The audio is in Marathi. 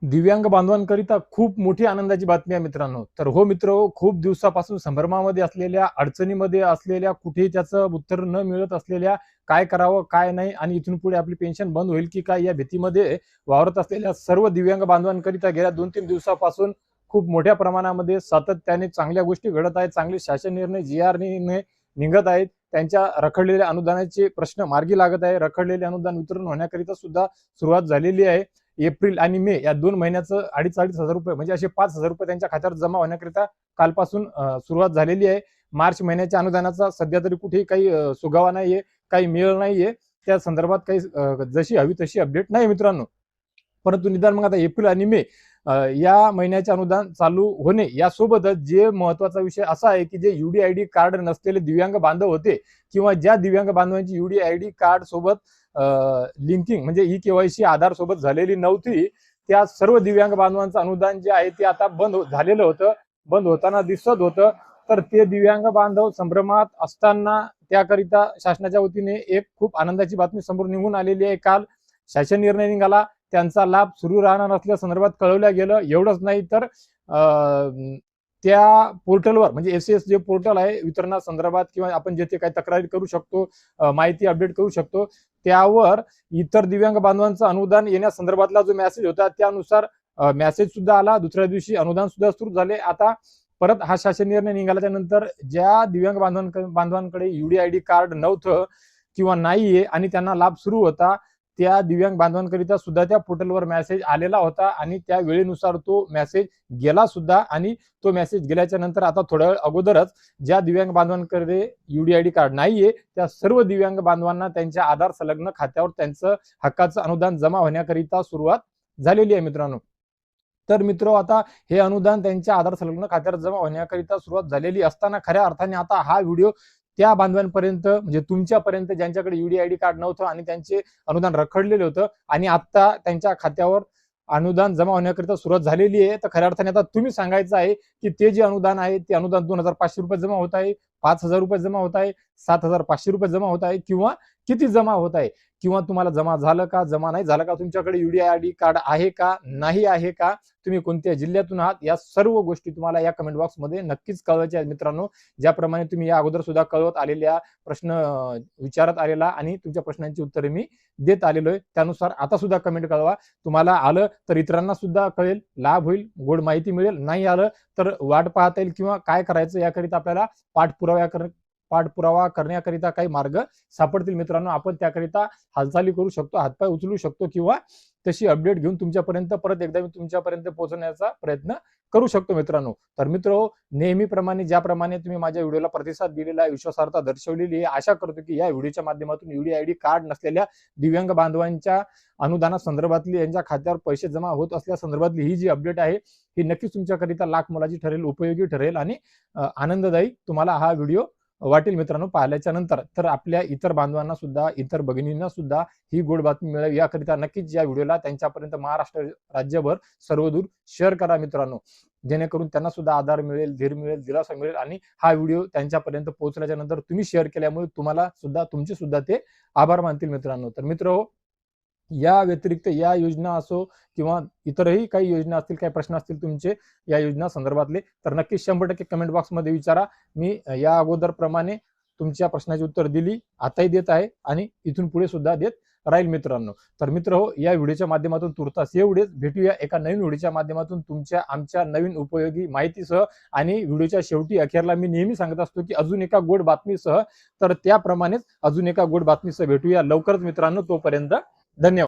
दिव्यांग बांधवांकरिता खूप मोठी आनंदाची बातमी आहे मित्रांनो. तर हो मित्र, खूप दिवसापासून संभ्रमामध्ये असलेल्या, अडचणीमध्ये असलेल्या, कुठेही त्याचं उत्तर न मिळत असलेल्या, काय करावं काय नाही आणि इथून पुढे आपली पेन्शन बंद होईल की काय या भीतीमध्ये वावरत असलेल्या सर्व दिव्यांग बांधवांकरिता गेल्या 2-3 दिवसापासून खूप मोठ्या प्रमाणामध्ये सातत्याने चांगल्या गोष्टी घडत आहेत. चांगले शासन निर्णय, जी-आर निर्णय निघत आहेत. त्यांच्या रखडलेल्या अनुदानाचे प्रश्न मार्गी लागत आहे. रखडलेले अनुदान वितरण होण्याकरिता सुद्धा सुरुवात झालेली आहे. एप्रिल आणि मे या 2 महिन्याचं 2,500 रुपये म्हणजे असे 5,000 रुपये त्यांच्या खात्यावर जमा होण्याकरिता कालपासून सुरुवात झालेली आहे. मार्च महिन्याच्या अनुदानाचा सध्या तरी कुठेही काही सुगावा नाहीये, काही मेळ नाहीये. त्या संदर्भात काही जशी हवी तशी अपडेट नाही मित्रांनो. परंतु निदान मग आता एप्रिल आणि मे या महिन्याचे अनुदान चालू होणे यासोबतच जे महत्वाचा विषय असा आहे की जे UDID कार्ड नसलेले दिव्यांग बांधव होते किंवा ज्या दिव्यांग बांधवांची UDID कार्ड सोबत लिंकिंग म्हणजे ई-KYC आधार सोबत झालेली नव्हती, त्या सर्व दिव्यांग बांधवांचं अनुदान जे आहे ते आता बंद झालेलं होतं, बंद होताना दिसत होतं. तर ते दिव्यांग बांधव संभ्रमात असताना त्याकरिता शासनाच्या वतीने एक खूप आनंदाची बातमी समोर निघून आलेली आहे. काल शासन निर्णय निघाला, त्यांचा लाभ सुरू राहणार असल्या संदर्भात कळवल्या गेलं. एवढंच नाही तर त्या पोर्टलवर म्हणजे एस जे पोर्टल आहे वितरणासंदर्भात किंवा आपण जेथे काही तक्रारी करू शकतो, माहिती अपडेट करू शकतो, त्यावर इतर दिव्यांग बांधवांचं अनुदान येण्यासंदर्भातला जो मेसेज होता त्यानुसार मेसेज सुद्धा आला. दुसऱ्या दिवशी अनुदान सुद्धा सुरू झाले. आता परत हा शासन निर्णय निघाल्याच्या नंतर ज्या दिव्यांग बांधवांकडे UDID कार्ड नव्हतं किंवा नाहीये आणि त्यांना लाभ सुरू होता, त्या दिव्यांग बांधवांकरिता सुद्धा त्या पोर्टलवर मेसेज आलेला होता आणि त्या वेळेनुसार तो मेसेज गेला सुद्धा. आणि तो मेसेज गेल्याच्या नंतर आता थोड्या वेळ अगोदरच ज्या दिव्यांग बांधवांकडे UDID कार्ड नाहीये त्या सर्व दिव्यांग बांधवांना त्यांच्या आधार संलग्न खात्यावर त्यांचं हक्काचं अनुदान जमा होण्याकरिता सुरुवात झालेली आहे मित्रांनो. तर मित्र, आता हे अनुदान त्यांच्या आधार संलग्न खात्यावर जमा होण्याकरिता सुरुवात झालेली असताना खऱ्या अर्थाने आता हा व्हिडिओ त्या बांधवांपर्यंत म्हणजे तुमच्यापर्यंत ज्यांच्याकडे UDID कार्ड नव्हतं आणि त्यांचे अनुदान रखडलेलं होतं आणि आता त्यांच्या खात्यावर अनुदान जमा होण्याकरिता सुरुवात झालेली आहे. तर खऱ्या अर्थाने आता तुम्ही सांगायचं आहे की ते जे अनुदान आहे ते अनुदान 2,500 रुपये जमा होत आहे, 5,000 रुपये जमा होत आहे, 7,500 रुपये जमा होत आहे किंवा किती जमा होत आहे, किंवा तुम्हाला जमा झालं का जमा नाही झालं का, तुमच्याकडे UDID कार्ड आहे का नाही आहे का, तुम्ही कोणत्या जिल्ह्यातून आहात, या सर्व गोष्टी तुम्हाला या कमेंट बॉक्समध्ये नक्कीच कळवायच्या आहेत मित्रांनो. ज्याप्रमाणे तुम्ही या अगोदर सुद्धा कळवत आलेल्या प्रश्न विचारत आलेला आणि तुमच्या प्रश्नांची उत्तरे मी देत आलेलो आहे, त्यानुसार आता सुद्धा कमेंट कळवा. तुम्हाला आलं तर इतरांना सुद्धा कळेल, लाभ होईल, गोड माहिती मिळेल. नाही आलं तर वाट पाहता येईल किंवा काय करायचं याकरिता आपल्याला पाठपुरावा करण्याकरिता काही मार्ग सापडतील मित्रांनो. आपण त्याकरिता हालचाली करू शकतो, हातपाय उचलू शकतो किंवा तशी अपडेट घेऊन तुमच्यापर्यंत परत एकदा मी तुमच्यापर्यंत पोहोचण्याचा प्रयत्न करू शकतो मित्रांनो. तर मित्र, नेहमीप्रमाणे ज्याप्रमाणे तुम्ही माझ्या व्हिडिओला प्रतिसाद दिलेला आहे, विश्वासार्हता दर्शवलेली आहे, आशा करतो की या व्हिडिओच्या माध्यमातून UDID कार्ड नसलेल्या दिव्यांग बांधवांच्या अनुदानासंदर्भातली यांच्या खात्यावर पैसे जमा होत असल्या संदर्भातली ही जी अपडेट आहे ही नक्कीच तुमच्याकरिता लाख मोलाची ठरेल, उपयोगी ठरेल आणि आनंददायी तुम्हाला हा व्हिडिओ वाटेल मित्रांनो पाहिल्याच्या नंतर. तर आपल्या इतर बांधवांना सुद्धा, इतर भगिनींना सुद्धा ही गोड बातमी मिळावी याकरिता नक्कीच या व्हिडिओला त्यांच्यापर्यंत महाराष्ट्र राज्यभर सर्वदूर शेअर करा मित्रांनो, जेणेकरून त्यांना सुद्धा आधार मिळेल, धीर मिळेल, दिलासा मिळेल आणि हा व्हिडिओ त्यांच्यापर्यंत पोहोचल्याच्या नंतर तुम्ही शेअर केल्यामुळे तुम्हाला सुद्धा तुमचे सुद्धा ते आभार मानतील मित्रांनो. तर मित्र, या व्यतिरिक्त या योजना असो किंवा इतरही काही योजना असतील, काही प्रश्न असतील तुमचे या योजना संदर्भातले, तर नक्की 100% कमेंट बॉक्समध्ये विचारा. मी या अगोदर प्रमाणे तुमच्या प्रश्नाची उत्तर दिली, आताही देत आहे आणि इथून पुढे सुद्धा देत राहील मित्रांनो. तर मित्र हो, या व्हिडिओच्या माध्यमातून तुर्तास एवढेच. भेटूया एका नवीन व्हिडिओच्या माध्यमातून तुमच्या आमच्या नवीन उपयोगी माहितीसह. आणि व्हिडिओच्या शेवटी अखेरला मी नेहमी सांगत असतो की अजून एका गोड बातमीसह. तर त्याप्रमाणेच अजून एका गोड बातमीसह भेटूया लवकरच मित्रांनो. तोपर्यंत धन्यवाद.